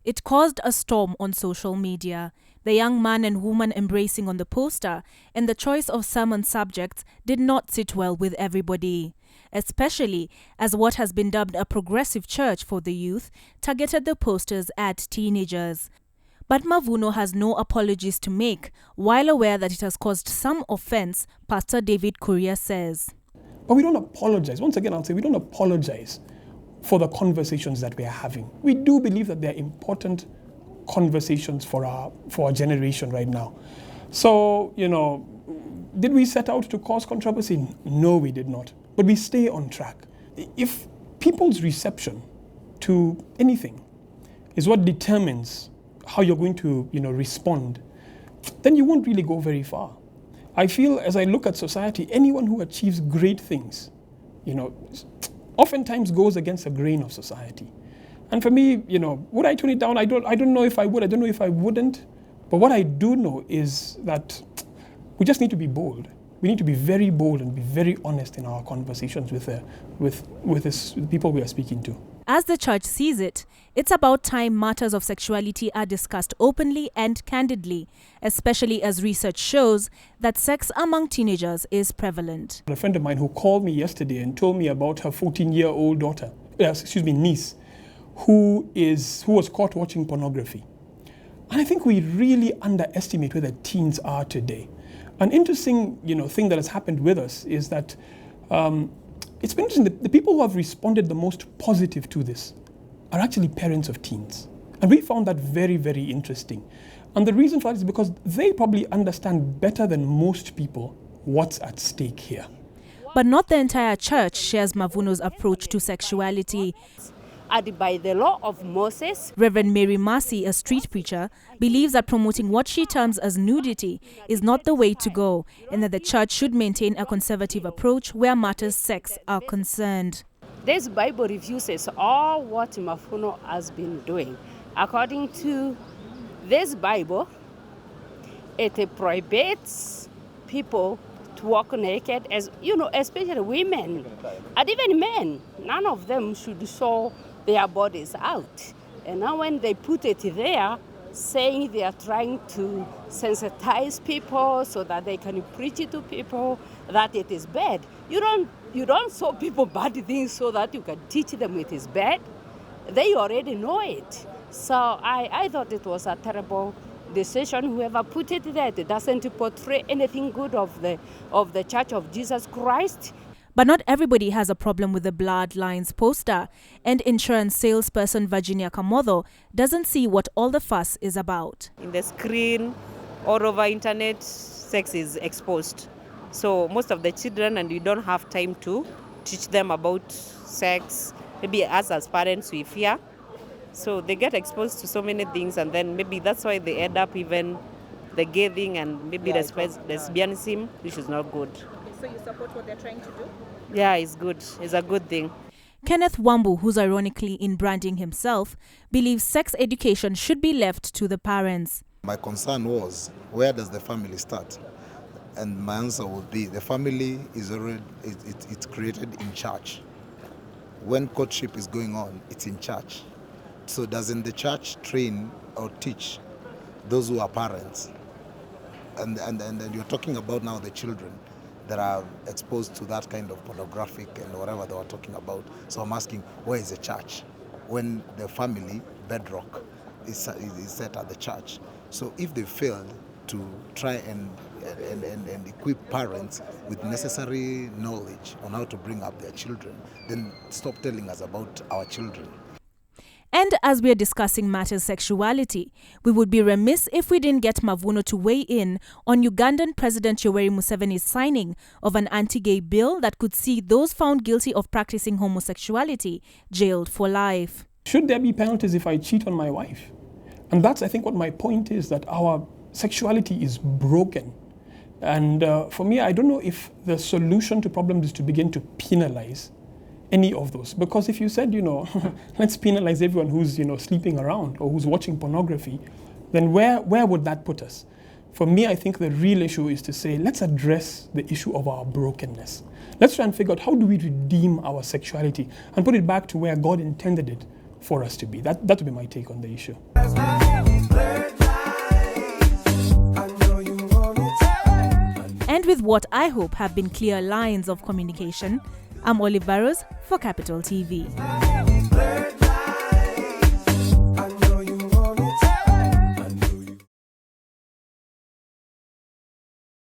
It caused a storm on social media. The young man and woman embracing on the poster and the choice of sermon subjects did not sit well with everybody, especially as what has been dubbed a progressive church for the youth targeted the posters at teenagers. But Mavuno has no apologies to make, while aware that it has caused some offense, Pastor David Courier says. But we don't apologize. Once again, I'll say we don't apologize for the conversations that we are having. We do believe that they're important conversations for our generation right now. So, did we set out to cause controversy? No, we did not. But we stay on track. If people's reception to anything is what determines how you're going to, respond, then you won't really go very far. I feel as I look at society, anyone who achieves great things, oftentimes goes against the grain of society. And for me, would I tone it down? I don't know if I would. I don't know if I wouldn't. But what I do know is that we just need to be bold. We need to be very bold and be very honest in our conversations with the people we are speaking to. As the church sees it, it's about time matters of sexuality are discussed openly and candidly, especially as research shows that sex among teenagers is prevalent. A friend of mine who called me yesterday and told me about her 14-year-old niece, who was caught watching pornography. And I think we really underestimate where the teens are today. An interesting, thing that has happened with us is that it's been interesting that the people who have responded the most positive to this are actually parents of teens. And we found that very, very interesting. And the reason for that is because they probably understand better than most people what's at stake here. But not the entire church shares Mavuno's approach to sexuality. And by the law of Moses, Reverend Mary Massey, a street preacher, believes that promoting what she terms as nudity is not the way to go, and that the church should maintain a conservative approach where matters sex are concerned. this Bible refuses all what Mavuno has been doing. According to this Bible, it prohibits people to walk naked, as especially women and even men. None of them should show their bodies out. And now when they put it there, saying they are trying to sensitize people so that they can preach it to people that it is bad. You don't show people bad things so that you can teach them it is bad. They already know it. So I thought it was a terrible decision. Whoever put it there, it doesn't portray anything good of the Church of Jesus Christ. But not everybody has a problem with the Bloodlines poster, and insurance salesperson Virginia Kamodo doesn't see what all the fuss is about. In the screen, all over internet, sex is exposed. So most of the children, and we don't have time to teach them about sex. Maybe us as parents, we fear. So they get exposed to so many things, and then maybe that's why they end up even the gay thing and maybe lesbianism, which is not good. So you support what they're trying to do? Yeah, it's good. It's a good thing. Kenneth Wambu, who's ironically in branding himself, believes sex education should be left to the parents. My concern was, where does the family start? And my answer would be, the family is already it's created in church. When courtship is going on, it's in church. So doesn't the church train or teach those who are parents? And you're talking about now the children that are exposed to that kind of pornographic and whatever they were talking about. So I'm asking, where is the church when the family bedrock is set at the church? So if they failed to try and equip parents with necessary knowledge on how to bring up their children, then stop telling us about our children. And as we are discussing matters sexuality, we would be remiss if we didn't get Mavuno to weigh in on Ugandan President Yoweri Museveni's signing of an anti-gay bill that could see those found guilty of practicing homosexuality jailed for life. Should there be penalties if I cheat on my wife? And that's, I think, what my point is, that our sexuality is broken. And for me, I don't know if the solution to problems is to begin to penalize any of those. Because if you said, let's penalize everyone who's, sleeping around or who's watching pornography, then where would that put us? For me, I think the real issue is to say, let's address the issue of our brokenness. Let's try and figure out, how do we redeem our sexuality and put it back to where God intended it for us to be. That would be my take on the issue. And with what I hope have been clear lines of communication, I'm Olive Barrows for Capital TV.